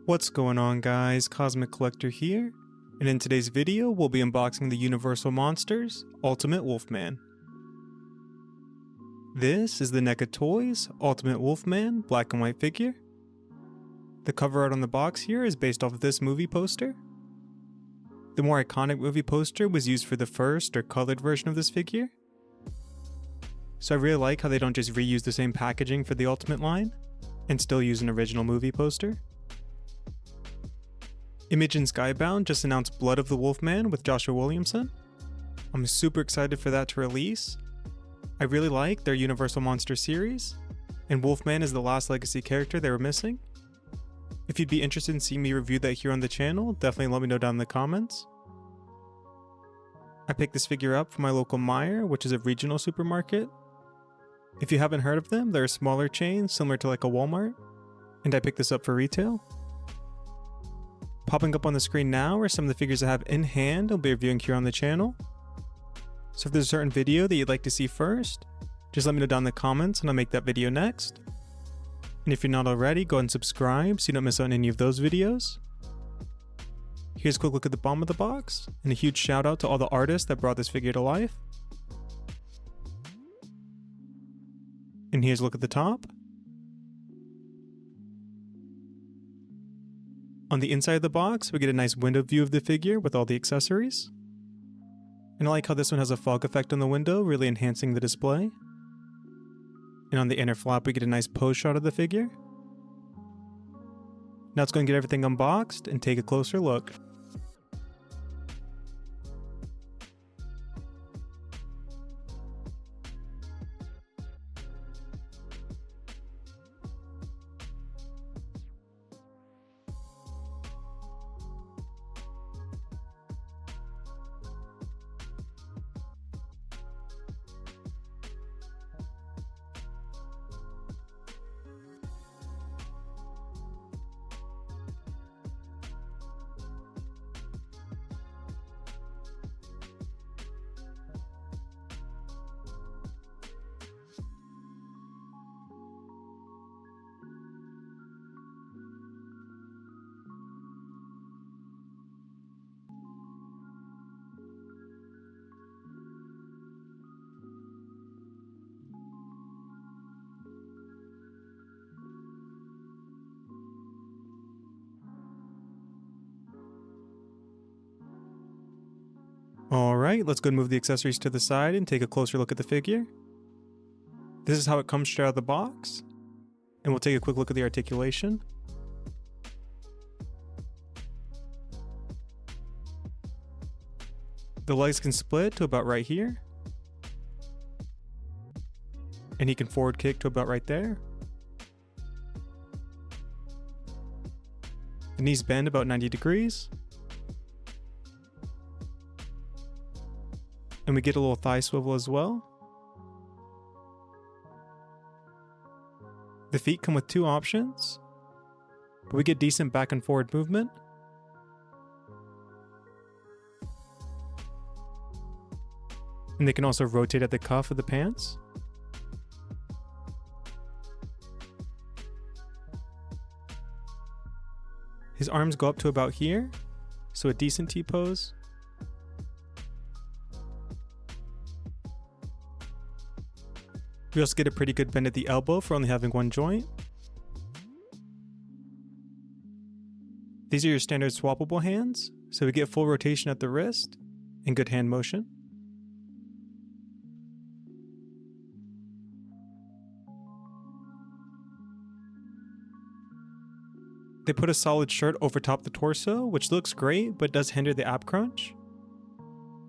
What's going on, guys? Cosmic Collector here, and in today's video we'll be unboxing the Universal Monsters Ultimate Wolfman. This is the NECA Toys Ultimate Wolfman black and white figure. The cover art on the box here is based off of this movie poster. The more iconic movie poster was used for the first or colored version of this figure. So I really like how they don't just reuse the same packaging for the Ultimate line and still use an original movie poster. Image and Skybound just announced Blood of the Wolfman with Joshua Williamson. I'm super excited for that to release. I really like their Universal Monster series, and Wolfman is the last legacy character they were missing. If you'd be interested in seeing me review that here on the channel, definitely let me know down in the comments. I picked this figure up from my local Meijer, which is a regional supermarket. If you haven't heard of them, they're a smaller chain similar to like a Walmart, and I picked this up for retail. Popping up on the screen now are some of the figures I have in hand I'll be reviewing here on the channel. So if there's a certain video that you'd like to see first, just let me know down in the comments and I'll make that video next. And if you're not already, go ahead and subscribe so you don't miss out on any of those videos. Here's a quick look at the bottom of the box, and a huge shout out to all the artists that brought this figure to life. And here's a look at the top. On the inside of the box, we get a nice window view of the figure with all the accessories. And I like how this one has a fog effect on the window, really enhancing the display. And on the inner flap, we get a nice pose shot of the figure. Now let's go and get everything unboxed and take a closer look. Alright, let's go and move the accessories to the side and take a closer look at the figure. This is how it comes straight out of the box, and we'll take a quick look at the articulation. The legs can split to about right here, and he can forward kick to about right there. The knees bend about 90 degrees. And we get a little thigh swivel as well. The feet come with two options, but we get decent back and forward movement. And they can also rotate at the cuff of the pants. His arms go up to about here, so a decent T-pose. We also get a pretty good bend at the elbow for only having one joint. These are your standard swappable hands, so we get full rotation at the wrist and good hand motion. They put a solid shirt over top the torso, which looks great but does hinder the ab crunch,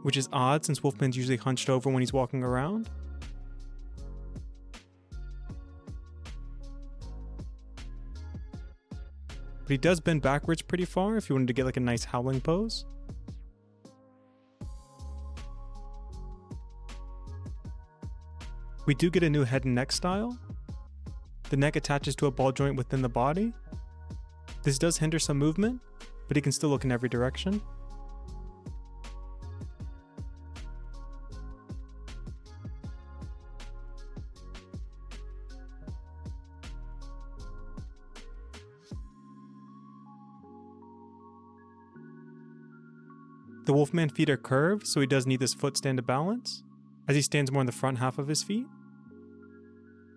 which is odd since Wolfman's usually hunched over when he's walking around. But he does bend backwards pretty far if you wanted to get like a nice howling pose. We do get a new head and neck style. The neck attaches to a ball joint within the body. This does hinder some movement, but he can still look in every direction. The Wolfman feet are curved, so he does need this foot stand to balance, as he stands more on the front half of his feet.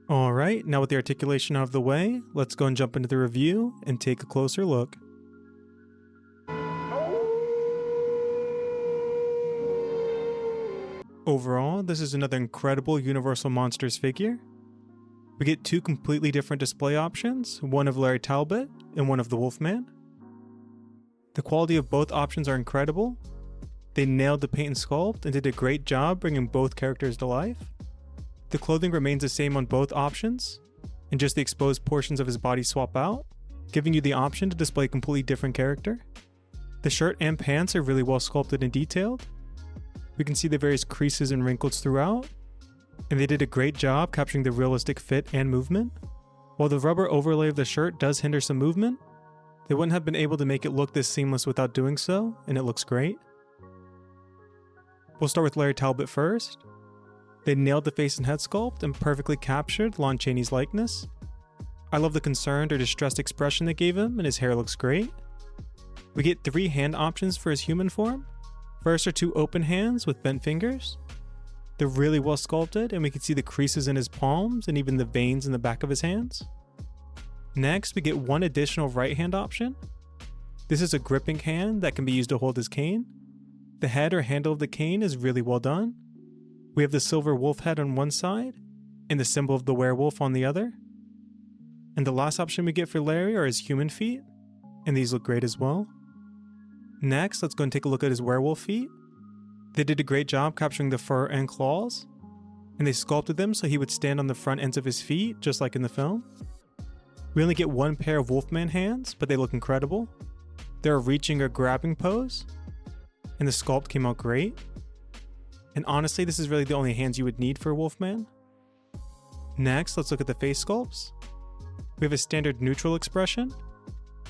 Alright, now with the articulation out of the way, let's go and jump into the review and take a closer look. Overall, this is another incredible Universal Monsters figure. We get two completely different display options, one of Larry Talbot and one of the Wolfman. The quality of both options are incredible. They nailed the paint and sculpt and did a great job bringing both characters to life. The clothing remains the same on both options, and just the exposed portions of his body swap out, giving you the option to display a completely different character. The shirt and pants are really well sculpted and detailed. We can see the various creases and wrinkles throughout, and they did a great job capturing the realistic fit and movement. While the rubber overlay of the shirt does hinder some movement, they wouldn't have been able to make it look this seamless without doing so, and it looks great. We'll start with Larry Talbot first. They nailed the face and head sculpt and perfectly captured Lon Chaney's likeness. I love the concerned or distressed expression they gave him, and his hair looks great. We get 3 hand options for his human form. First are 2 open hands with bent fingers. They're really well sculpted, and we can see the creases in his palms and even the veins in the back of his hands. Next, we get 1 additional right hand option. This is a gripping hand that can be used to hold his cane. The head or handle of the cane is really well done. We have the silver wolf head on one side, and the symbol of the werewolf on the other. And the last option we get for Larry are his human feet, and these look great as well. Next, let's go and take a look at his werewolf feet. They did a great job capturing the fur and claws, and they sculpted them so he would stand on the front ends of his feet, just like in the film. We only get 1 pair of Wolfman hands, but they look incredible. They're a reaching or grabbing pose, and the sculpt came out great. And honestly, this is really the only hands you would need for a Wolfman. Next, let's look at the face sculpts. We have a standard neutral expression.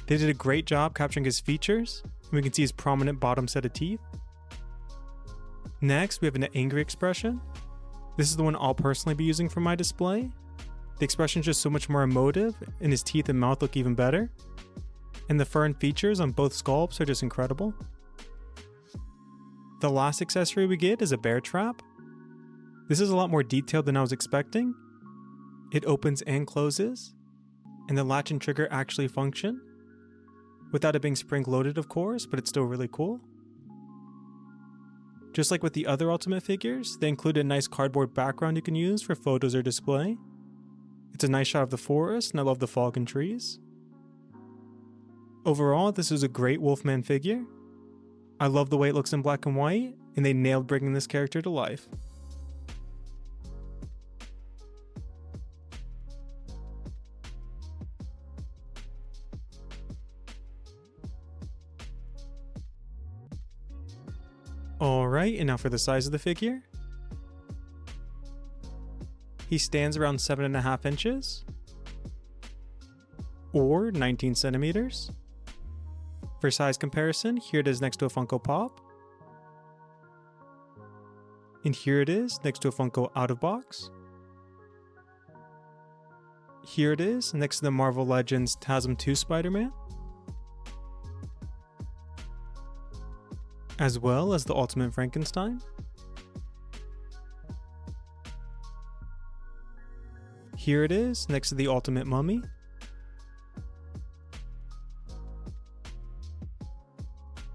They did a great job capturing his features, and we can see his prominent bottom set of teeth. Next, we have an angry expression. This is the one I'll personally be using for my display. The expression is just so much more emotive, and his teeth and mouth look even better. And the fur and features on both sculpts are just incredible. The last accessory we get is a bear trap. This is a lot more detailed than I was expecting. It opens and closes, and the latch and trigger actually function. Without it being spring-loaded, of course, but it's still really cool. Just like with the other Ultimate figures, they include a nice cardboard background you can use for photos or display. It's a nice shot of the forest, and I love the fog and trees. Overall, this is a great Wolfman figure. I love the way it looks in black and white, and they nailed bringing this character to life. Alright, and now for the size of the figure. He stands around 7.5 inches, or 19 centimeters. For size comparison, here it is next to a Funko Pop. And here it is next to a Funko Out of Box. Here it is next to the Marvel Legends TASM 2 Spider-Man. As well as the Ultimate Frankenstein. Here it is next to the Ultimate Mummy.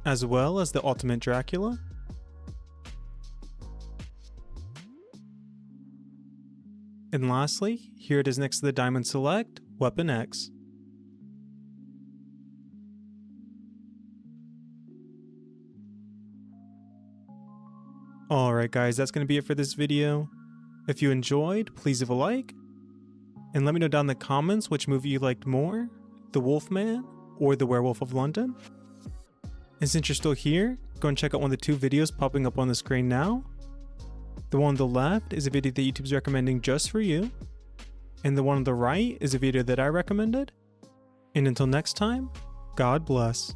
As well as the Ultimate Dracula. And lastly, here it is next to the Diamond Select Weapon X. Alright guys, that's going to be it for this video. If you enjoyed, please leave a like. And let me know down in the comments which movie you liked more, The Wolfman or The Werewolf of London. And since you're still here, go and check out one of the 2 videos popping up on the screen now. The one on the left is a video that YouTube's recommending just for you. And the one on the right is a video that I recommended. And until next time, God bless.